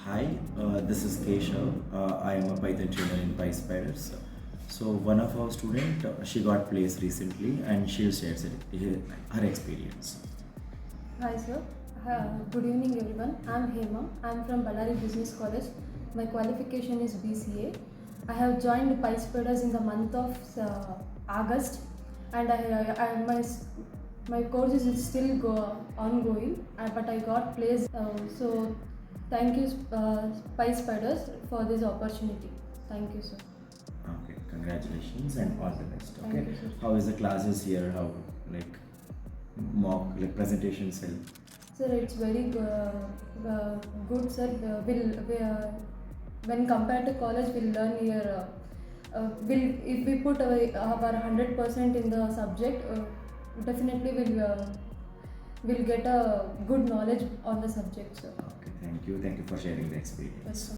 Hi, this is Keshav. I am a Python trainer in PySpiders. So one of our student, she got placed recently, and she'll share her experience. Hi sir. Good evening everyone. I'm Hema. I'm from Ballari Business College. My qualification is BCA. I have joined PySpiders in the month of August, and my course is still ongoing. But I got placed. So thank you PySpiders for this opportunity. Thank you sir. Okay, congratulations and all the best. Okay, Thank you, sir. how is the classes here? How like presentations help? Sir, it's very good, sir. When compared to college, we'll learn here. If we put our 100% in the subject, definitely we'll get a good knowledge on the subject, sir. Okay, thank you. Thank you for sharing the experience. Yes, sir.